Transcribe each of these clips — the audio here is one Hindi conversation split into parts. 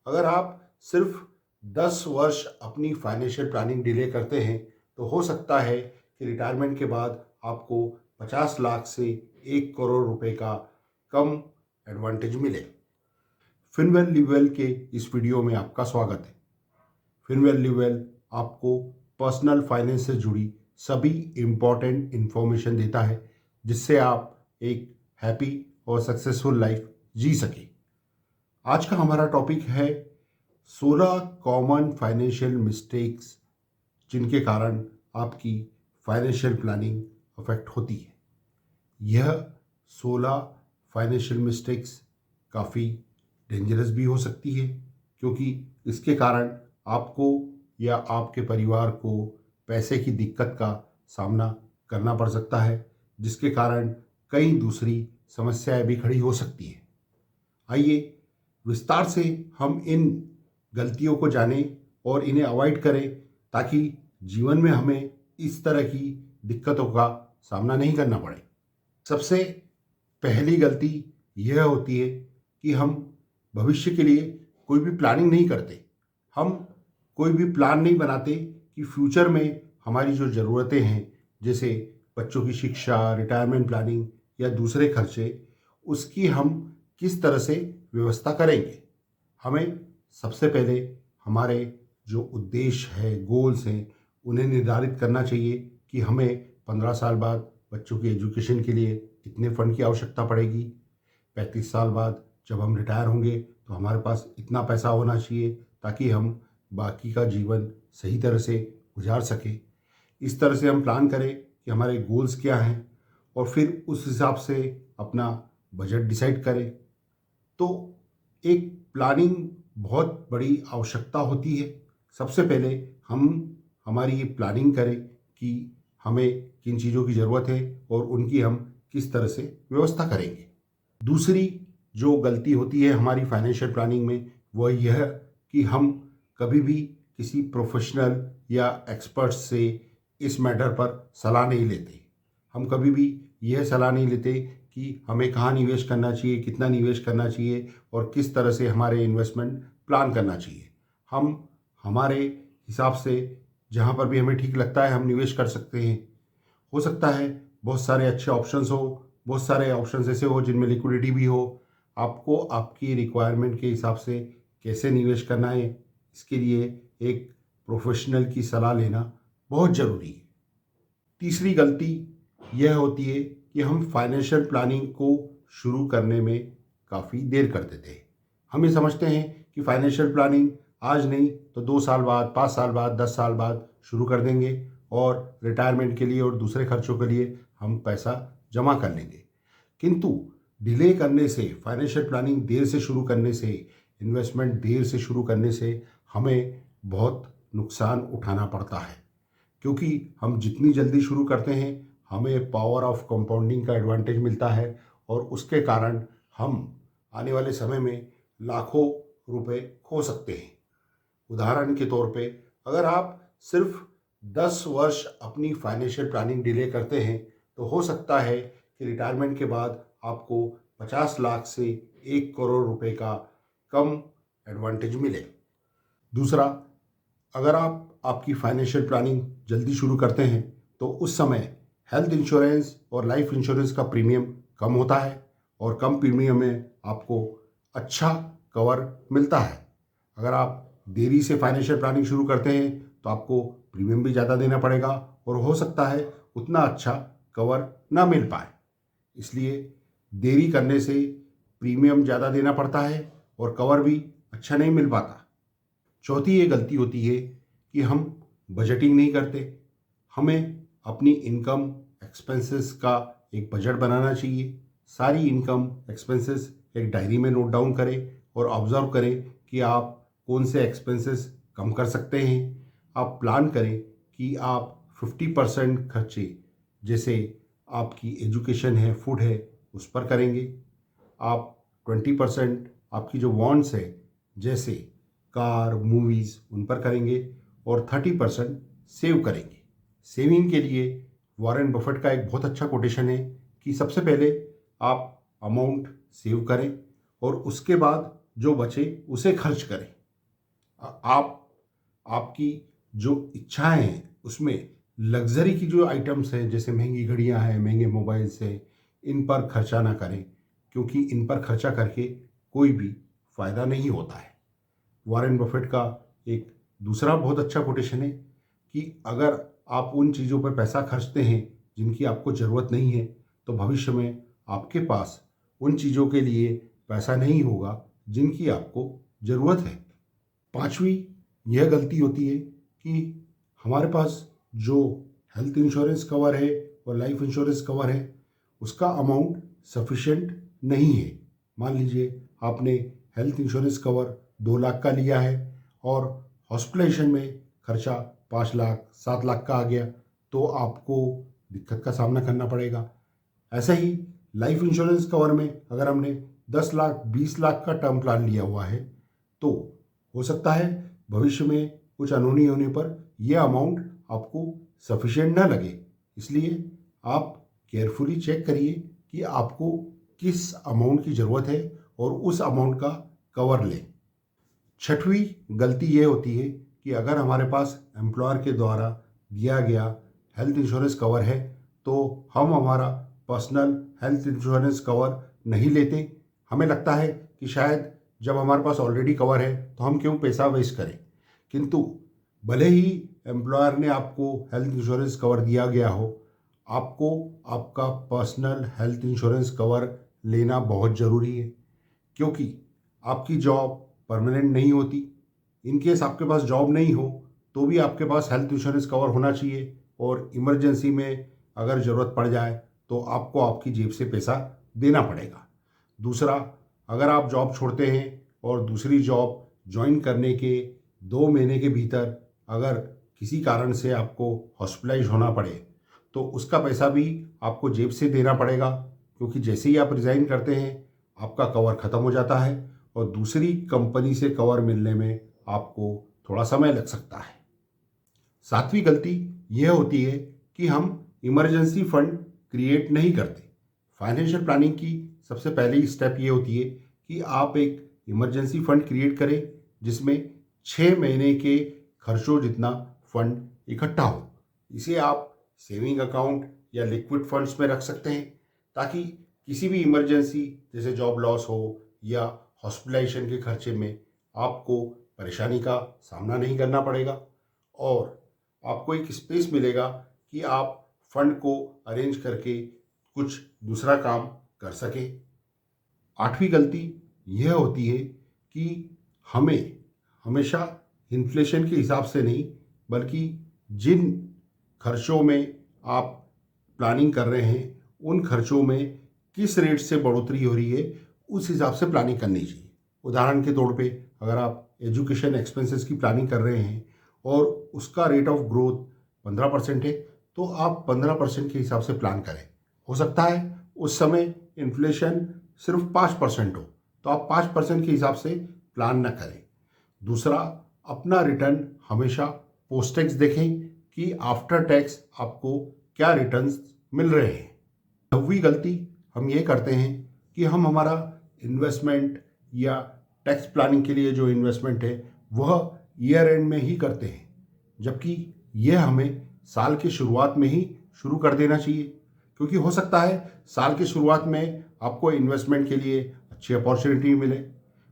अगर आप सिर्फ 10 वर्ष अपनी फाइनेंशियल प्लानिंग डिले करते हैं तो हो सकता है कि रिटायरमेंट के बाद आपको 50 लाख से 1 करोड़ रुपए का कम एडवांटेज मिले। फिनवेल लिवेल के इस वीडियो में आपका स्वागत है। फिनवेल लिवेल आपको पर्सनल फाइनेंस से जुड़ी सभी इम्पॉर्टेंट इंफॉर्मेशन देता है जिससे आप एक हैप्पी और सक्सेसफुल लाइफ जी सके। आज का हमारा टॉपिक है 16 कॉमन फाइनेंशियल मिस्टेक्स जिनके कारण आपकी फाइनेंशियल प्लानिंग अफेक्ट होती है। यह 16 फाइनेंशियल मिस्टेक्स काफ़ी डेंजरस भी हो सकती है क्योंकि इसके कारण आपको या आपके परिवार को पैसे की दिक्कत का सामना करना पड़ सकता है, जिसके कारण कई दूसरी समस्याएं भी खड़ी हो सकती है। आइए विस्तार से हम इन गलतियों को जानें और इन्हें अवॉइड करें ताकि जीवन में हमें इस तरह की दिक्कतों का सामना नहीं करना पड़े। सबसे पहली गलती यह होती है कि हम भविष्य के लिए कोई भी प्लानिंग नहीं करते। हम कोई भी प्लान नहीं बनाते कि फ्यूचर में हमारी जो ज़रूरतें हैं, जैसे बच्चों की शिक्षा, रिटायरमेंट प्लानिंग या दूसरे खर्चे, उसकी हम किस तरह से व्यवस्था करेंगे। हमें सबसे पहले हमारे जो उद्देश्य है, गोल्स हैं, उन्हें निर्धारित करना चाहिए कि हमें 15 साल बाद बच्चों की एजुकेशन के लिए इतने फंड की आवश्यकता पड़ेगी। 35 साल बाद जब हम रिटायर होंगे तो हमारे पास इतना पैसा होना चाहिए ताकि हम बाकी का जीवन सही तरह से गुजार सकें। इस तरह से हम प्लान करें कि हमारे गोल्स क्या हैं और फिर उस हिसाब से अपना बजट डिसाइड करें। तो एक प्लानिंग बहुत बड़ी आवश्यकता होती है। सबसे पहले हम हमारी ये प्लानिंग करें कि हमें किन चीज़ों की ज़रूरत है और उनकी हम किस तरह से व्यवस्था करेंगे। दूसरी जो गलती होती है हमारी फाइनेंशियल प्लानिंग में, वह यह कि हम कभी भी किसी प्रोफेशनल या एक्सपर्ट से इस मैटर पर सलाह नहीं लेते। हम कभी भी यह सलाह नहीं लेते कि हमें कहाँ निवेश करना चाहिए, कितना निवेश करना चाहिए और किस तरह से हमारे इन्वेस्टमेंट प्लान करना चाहिए। हम हमारे हिसाब से जहाँ पर भी हमें ठीक लगता है हम निवेश कर सकते हैं। हो सकता है बहुत सारे अच्छे ऑप्शंस हो, बहुत सारे ऑप्शंस ऐसे हो जिनमें लिक्विडिटी भी हो। आपको आपकी रिक्वायरमेंट के हिसाब से कैसे निवेश करना है, इसके लिए एक प्रोफेशनल की सलाह लेना बहुत ज़रूरी है। तीसरी गलती यह होती है कि हम फाइनेंशियल प्लानिंग को शुरू करने में काफ़ी देर कर देते हैं। हम ये समझते हैं कि फाइनेंशियल प्लानिंग आज नहीं तो 2 साल बाद, 5 साल बाद, 10 साल बाद शुरू कर देंगे और रिटायरमेंट के लिए और दूसरे खर्चों के लिए हम पैसा जमा कर लेंगे। किंतु डिले करने से, फाइनेंशियल प्लानिंग देर से शुरू करने से, इन्वेस्टमेंट देर से शुरू करने से हमें बहुत नुकसान उठाना पड़ता है, क्योंकि हम जितनी जल्दी शुरू करते हैं हमें पावर ऑफ कंपाउंडिंग का एडवांटेज मिलता है और उसके कारण हम आने वाले समय में लाखों रुपए खो सकते हैं। उदाहरण के तौर पे अगर आप सिर्फ 10 वर्ष अपनी फाइनेंशियल प्लानिंग डिले करते हैं तो हो सकता है कि रिटायरमेंट के बाद आपको 50 लाख से 1 करोड़ रुपए का कम एडवांटेज मिले। दूसरा, अगर आप आपकी फाइनेंशियल प्लानिंग जल्दी शुरू करते हैं तो उस समय हेल्थ इंश्योरेंस और लाइफ इंश्योरेंस का प्रीमियम कम होता है और कम प्रीमियम में आपको अच्छा कवर मिलता है। अगर आप देरी से फाइनेंशियल प्लानिंग शुरू करते हैं तो आपको प्रीमियम भी ज़्यादा देना पड़ेगा और हो सकता है उतना अच्छा कवर ना मिल पाए। इसलिए देरी करने से प्रीमियम ज़्यादा देना पड़ता है और कवर भी अच्छा नहीं मिल पाता। चौथी ये गलती होती है कि हम बजटिंग नहीं करते। हमें अपनी इनकम एक्सपेंसेस का एक बजट बनाना चाहिए। सारी इनकम एक्सपेंसेस एक डायरी में नोट डाउन करें और ऑब्जर्व करें कि आप कौन से एक्सपेंसेस कम कर सकते हैं। आप प्लान करें कि आप 50% खर्चे, जैसे आपकी एजुकेशन है, फूड है, उस पर करेंगे। आप 20% आपकी जो वांट्स है, जैसे कार, मूवीज़, उन पर करेंगे और 30% सेव करेंगे। सेविंग के लिए वॉरेन बफेट का एक बहुत अच्छा कोटेशन है कि सबसे पहले आप अमाउंट सेव करें और उसके बाद जो बचे उसे खर्च करें। आप आपकी जो इच्छाएं हैं उसमें लग्जरी की जो आइटम्स हैं, जैसे महंगी घड़ियां हैं, महंगे मोबाइल्स हैं, इन पर खर्चा ना करें, क्योंकि इन पर खर्चा करके कोई भी फ़ायदा नहीं होता है। वॉरेन बफेट का एक दूसरा बहुत अच्छा कोटेशन है कि अगर आप उन चीज़ों पर पैसा खर्चते हैं जिनकी आपको ज़रूरत नहीं है, तो भविष्य में आपके पास उन चीज़ों के लिए पैसा नहीं होगा जिनकी आपको ज़रूरत है। पांचवी यह गलती होती है कि हमारे पास जो हेल्थ इंश्योरेंस कवर है और लाइफ इंश्योरेंस कवर है उसका अमाउंट सफिशेंट नहीं है। मान लीजिए आपने हेल्थ इंश्योरेंस कवर 2 लाख का लिया है और हॉस्पिटलाइजेशन में खर्चा 5 लाख 7 लाख का आ गया, तो आपको दिक्कत का सामना करना पड़ेगा। ऐसा ही लाइफ इंश्योरेंस कवर में अगर हमने 10 लाख 20 लाख का टर्म प्लान लिया हुआ है, तो हो सकता है भविष्य में कुछ अनहोनी होने पर यह अमाउंट आपको सफिशिएंट ना लगे। इसलिए आप केयरफुली चेक करिए कि आपको किस अमाउंट की ज़रूरत है और उस अमाउंट का कवर लें। छठवीं गलती ये होती है कि अगर हमारे पास एम्प्लॉयर के द्वारा दिया गया हेल्थ इंश्योरेंस कवर है, तो हम हमारा पर्सनल हेल्थ इंश्योरेंस कवर नहीं लेते। हमें लगता है कि शायद जब हमारे पास ऑलरेडी कवर है तो हम क्यों पैसा वेस्ट करें। किंतु भले ही एम्प्लॉयर ने आपको हेल्थ इंश्योरेंस कवर दिया गया हो, आपको आपका पर्सनल हेल्थ इंश्योरेंस कवर लेना बहुत ज़रूरी है, क्योंकि आपकी जॉब परमानेंट नहीं होती। इन केस आपके पास जॉब नहीं हो तो भी आपके पास हेल्थ इंश्योरेंस कवर होना चाहिए, और इमरजेंसी में अगर ज़रूरत पड़ जाए तो आपको आपकी जेब से पैसा देना पड़ेगा। दूसरा, अगर आप जॉब छोड़ते हैं और दूसरी जॉब ज्वाइन करने के 2 महीने के भीतर अगर किसी कारण से आपको हॉस्पिटलाइज होना पड़े, तो उसका पैसा भी आपको जेब से देना पड़ेगा, क्योंकि जैसे ही आप रिज़ाइन करते हैं आपका कवर ख़त्म हो जाता है और दूसरी कंपनी से कवर मिलने में आपको थोड़ा समय लग सकता है। सातवीं गलती यह होती है कि हम इमरजेंसी फंड क्रिएट नहीं करते। फाइनेंशियल प्लानिंग की सबसे पहली स्टेप ये होती है कि आप एक इमरजेंसी फंड क्रिएट करें जिसमें 6 महीने के खर्चों जितना फंड इकट्ठा हो। इसे आप सेविंग अकाउंट या लिक्विड फंड्स में रख सकते हैं, ताकि किसी भी इमरजेंसी जैसे जॉब लॉस हो या हॉस्पिटलाइजेशन के खर्चे में आपको परेशानी का सामना नहीं करना पड़ेगा, और आपको एक स्पेस मिलेगा कि आप फंड को अरेंज करके कुछ दूसरा काम कर सकें। आठवीं गलती यह होती है कि हमें हमेशा इन्फ्लेशन के हिसाब से नहीं, बल्कि जिन खर्चों में आप प्लानिंग कर रहे हैं उन खर्चों में किस रेट से बढ़ोतरी हो रही है उस हिसाब से प्लानिंग करनी चाहिए। उदाहरण के तौर पे अगर आप एजुकेशन एक्सपेंसेस की प्लानिंग कर रहे हैं और उसका रेट ऑफ ग्रोथ 15% है, तो आप 15% के हिसाब से प्लान करें। हो सकता है उस समय इन्फ्लेशन सिर्फ 5% हो, तो आप 5% के हिसाब से प्लान न करें। दूसरा, अपना रिटर्न हमेशा पोस्ट टैक्स देखें कि आफ्टर टैक्स आपको क्या रिटर्न्स मिल रहे हैं। 9वीं गलती हम ये करते हैं कि हम हमारा इन्वेस्टमेंट या टैक्स प्लानिंग के लिए जो इन्वेस्टमेंट है वह ईयर एंड में ही करते हैं, जबकि यह हमें साल की शुरुआत में ही शुरू कर देना चाहिए, क्योंकि हो सकता है साल की शुरुआत में आपको इन्वेस्टमेंट के लिए अच्छी अपॉर्चुनिटी मिले।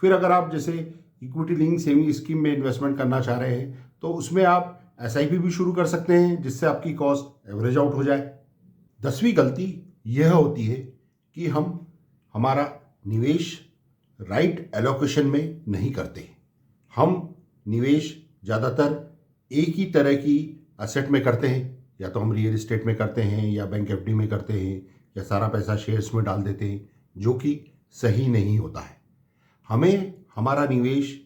फिर अगर आप जैसे इक्विटी लिंक सेविंग स्कीम में इन्वेस्टमेंट करना चाह रहे हैं तो उसमें आप एसआईपी भी शुरू कर सकते हैं, जिससे आपकी कॉस्ट एवरेज आउट हो जाए। 10वीं गलती यह होती है कि हम हमारा निवेश राइट एलोकेशन में नहीं करते। हम निवेश ज़्यादातर एक ही तरह की असेट में करते हैं, या तो हम रियल एस्टेट में करते हैं या बैंक एफडी में करते हैं या सारा पैसा शेयर्स में डाल देते हैं, जो कि सही नहीं होता है। हमें हमारा निवेश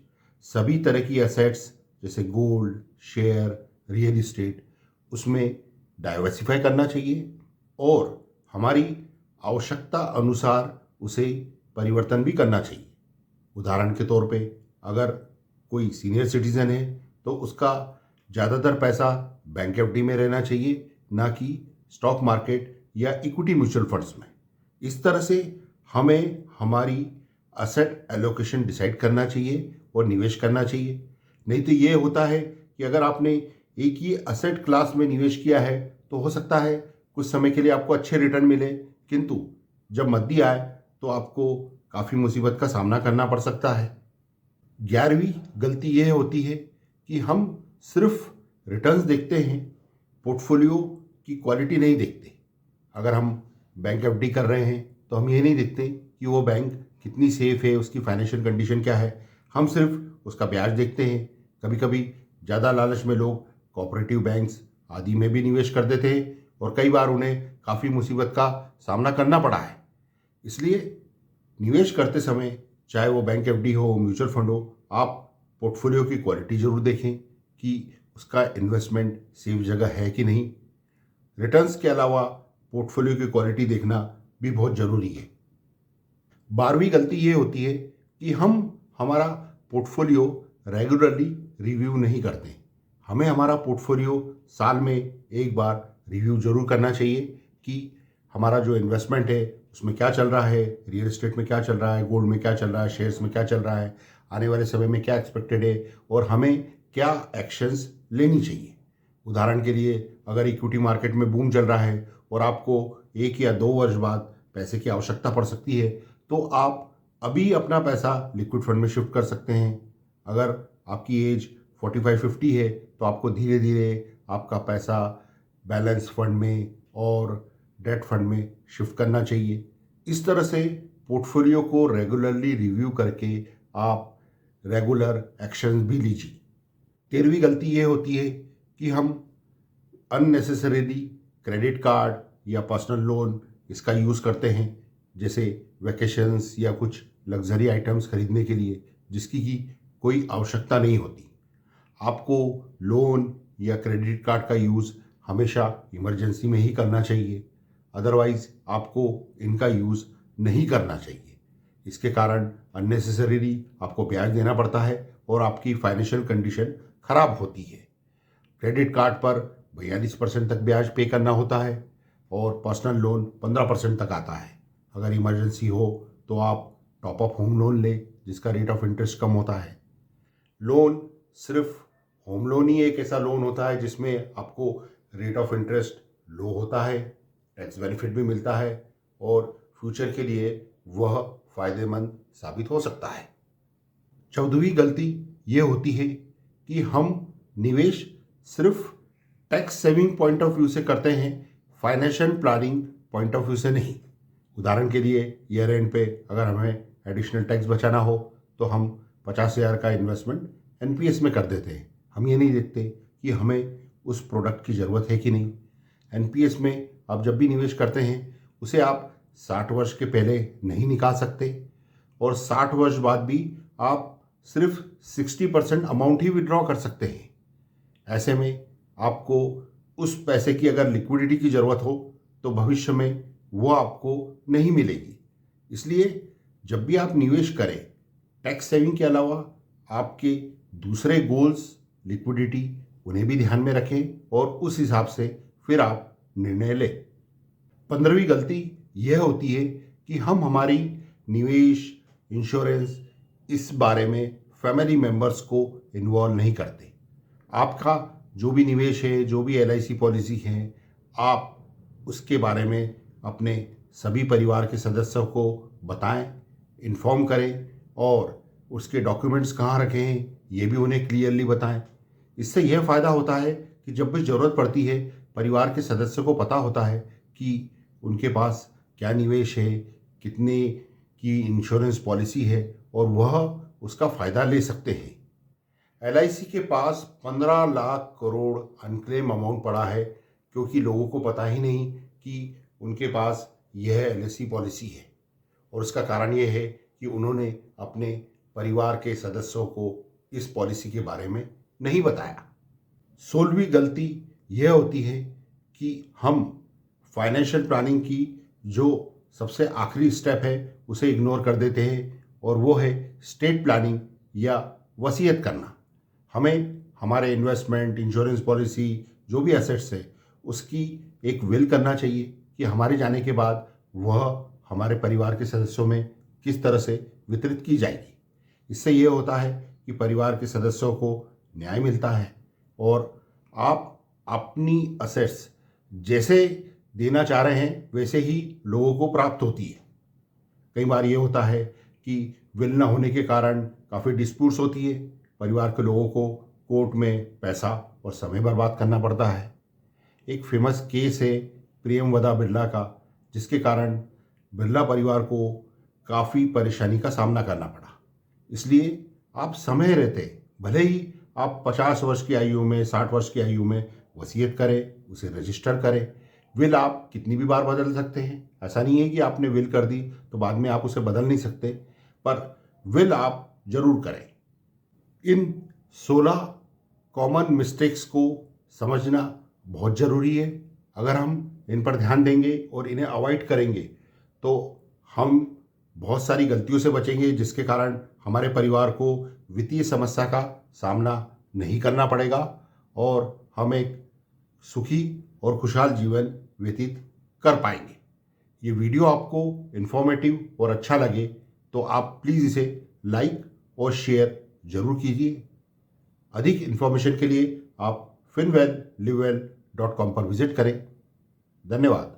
सभी तरह की एसेट्स जैसे गोल्ड, शेयर, रियल एस्टेट उसमें डाइवर्सिफाई करना चाहिए और हमारी आवश्यकता अनुसार उसे परिवर्तन भी करना चाहिए। उदाहरण के तौर पे अगर कोई सीनियर सिटीज़न है तो उसका ज़्यादातर पैसा बैंक एफडी में रहना चाहिए, ना कि स्टॉक मार्केट या इक्विटी म्यूचुअल फंड्स में। इस तरह से हमें हमारी असेट एलोकेशन डिसाइड करना चाहिए और निवेश करना चाहिए। नहीं तो ये होता है कि अगर आपने एक ही असेट क्लास में निवेश किया है तो हो सकता है कुछ समय के लिए आपको अच्छे रिटर्न मिले, किंतु जब मंदी आए तो आपको काफ़ी मुसीबत का सामना करना पड़ सकता है। 11वीं गलती यह होती है कि हम सिर्फ रिटर्न्स देखते हैं, पोर्टफोलियो की क्वालिटी नहीं देखते। अगर हम बैंक एफडी कर रहे हैं तो हम ये नहीं देखते कि वो बैंक कितनी सेफ है, उसकी फाइनेंशियल कंडीशन क्या है, हम सिर्फ उसका ब्याज देखते हैं। कभी कभी ज़्यादा लालच में लोग कोऑपरेटिव बैंक्स आदि में भी निवेश कर देते हैं और कई बार उन्हें काफ़ी मुसीबत का सामना करना पड़ा है। इसलिए निवेश करते समय चाहे वो बैंक एफडी हो, म्यूचुअल फंड हो, आप पोर्टफोलियो की क्वालिटी ज़रूर देखें कि उसका इन्वेस्टमेंट सेफ जगह है कि नहीं। रिटर्न्स के अलावा पोर्टफोलियो की क्वालिटी देखना भी बहुत ज़रूरी है। 12वीं गलती ये होती है कि हम हमारा पोर्टफोलियो रेगुलरली रिव्यू नहीं करते। हमें हमारा पोर्टफोलियो साल में एक बार रिव्यू जरूर करना चाहिए कि हमारा जो इन्वेस्टमेंट है उसमें क्या चल रहा है, रियल एस्टेट में क्या चल रहा है, गोल्ड में क्या चल रहा है, शेयर्स में क्या चल रहा है, आने वाले समय में क्या एक्सपेक्टेड है और हमें क्या एक्शंस लेनी चाहिए। उदाहरण के लिए अगर इक्विटी मार्केट में बूम चल रहा है और आपको 1 या 2 वर्ष बाद पैसे की आवश्यकता पड़ सकती है तो आप अभी अपना पैसा लिक्विड फंड में शिफ्ट कर सकते हैं। अगर आपकी एज 45-50 है तो आपको धीरे धीरे आपका पैसा बैलेंस फंड में और डेट फंड में शिफ्ट करना चाहिए। इस तरह से पोर्टफोलियो को रेगुलरली रिव्यू करके आप रेगुलर एक्शंस भी लीजिए। 13वीं गलती ये होती है कि हम अननेसेसरीली क्रेडिट कार्ड या पर्सनल लोन इसका यूज़ करते हैं, जैसे वैकेशंस या कुछ लग्जरी आइटम्स खरीदने के लिए जिसकी की कोई आवश्यकता नहीं होती। आपको लोन या क्रेडिट कार्ड का यूज़ हमेशा इमरजेंसी में ही करना चाहिए, अदरवाइज़ आपको इनका यूज़ नहीं करना चाहिए। इसके कारण अननेसेसरीली आपको ब्याज देना पड़ता है और आपकी फाइनेंशियल कंडीशन खराब होती है। क्रेडिट कार्ड पर 42% तक ब्याज पे करना होता है और पर्सनल लोन 15% तक आता है। अगर इमरजेंसी हो तो आप टॉप अप होम लोन लें जिसका रेट ऑफ इंटरेस्ट कम होता है। लोन सिर्फ होम लोन ही एक ऐसा लोन होता है जिसमें आपको रेट ऑफ इंटरेस्ट लो होता है, टैक्स बेनिफिट भी मिलता है और फ्यूचर के लिए वह फायदेमंद साबित हो सकता है। 14वीं गलती ये होती है कि हम निवेश सिर्फ tax saving point of view से करते हैं, financial planning point of view से नहीं। उदाहरण के लिए ईयर एंड पे अगर हमें एडिशनल टैक्स बचाना हो तो हम 50,000 का इन्वेस्टमेंट एनपीएस में कर देते हैं। हम ये नहीं देखते कि हमें उस प्रोडक्ट की ज़रूरत है कि नहीं। एनपीएस में आप जब भी निवेश करते हैं उसे आप 60 वर्ष के पहले नहीं निकाल सकते और 60 वर्ष बाद भी आप सिर्फ 60% अमाउंट ही विड्रॉ कर सकते हैं। ऐसे में आपको उस पैसे की अगर लिक्विडिटी की ज़रूरत हो तो भविष्य में वो आपको नहीं मिलेगी। इसलिए जब भी आप निवेश करें, टैक्स सेविंग के अलावा आपके दूसरे गोल्स, लिक्विडिटी, उन्हें भी ध्यान में रखें और उस हिसाब से फिर आप निर्णय लें। 15वीं गलती यह होती है कि हम हमारी निवेश, इंश्योरेंस इस बारे में फैमिली मेंबर्स को इन्वॉल्व नहीं करते। आपका जो भी निवेश है, जो भी एलआईसी पॉलिसी है, आप उसके बारे में अपने सभी परिवार के सदस्यों को बताएं, इन्फॉर्म करें और उसके डॉक्यूमेंट्स कहाँ रखे हैं ये भी उन्हें क्लियरली बताएं। इससे यह फ़ायदा होता है कि जब भी ज़रूरत पड़ती है परिवार के सदस्यों को पता होता है कि उनके पास क्या निवेश है, कितने की इंश्योरेंस पॉलिसी है और वह उसका फ़ायदा ले सकते हैं। एलआईसी के पास 15 लाख करोड़ अनक्लेम अमाउंट पड़ा है क्योंकि लोगों को पता ही नहीं कि उनके पास यह एलआईसी पॉलिसी है और उसका कारण यह है कि उन्होंने अपने परिवार के सदस्यों को इस पॉलिसी के बारे में नहीं बताया। 16वीं गलती यह होती है कि हम फाइनेंशियल प्लानिंग की जो सबसे आखिरी स्टेप है उसे इग्नोर कर देते हैं और वो है स्टेट प्लानिंग या वसीयत करना। हमें हमारे इन्वेस्टमेंट, इंश्योरेंस पॉलिसी, जो भी एसेट्स है उसकी एक विल करना चाहिए कि हमारे जाने के बाद वह हमारे परिवार के सदस्यों में किस तरह से वितरित की जाएगी। इससे ये होता है कि परिवार के सदस्यों को न्याय मिलता है और आप अपनी असेट्स जैसे देना चाह रहे हैं वैसे ही लोगों को प्राप्त होती है। कई बार ये होता है कि विल न होने के कारण काफ़ी डिस्प्यूट्स होती है, परिवार के लोगों को कोर्ट में पैसा और समय बर्बाद करना पड़ता है। एक फेमस केस है प्रियमवदा बिरला का, जिसके कारण बिरला परिवार को काफ़ी परेशानी का सामना करना पड़ा। इसलिए आप समय रहते, भले ही आप 50 वर्ष की आयु में, 60 वर्ष की आयु में वसीयत करें, उसे रजिस्टर करें। विल आप कितनी भी बार बदल सकते हैं, ऐसा नहीं है कि आपने विल कर दी तो बाद में आप उसे बदल नहीं सकते, पर विल आप जरूर करें। इन 16 कॉमन मिस्टेक्स को समझना बहुत ज़रूरी है। अगर हम इन पर ध्यान देंगे और इन्हें अवॉइड करेंगे तो हम बहुत सारी गलतियों से बचेंगे, जिसके कारण हमारे परिवार को वित्तीय समस्या का सामना नहीं करना पड़ेगा और हम एक सुखी और खुशहाल जीवन व्यतीत कर पाएंगे। ये वीडियो आपको इन्फॉर्मेटिव और अच्छा लगे तो आप प्लीज़ इसे लाइक और शेयर जरूर कीजिए। अधिक इन्फॉर्मेशन के लिए आप finwellliveWell.com पर विजिट करें। धन्यवाद।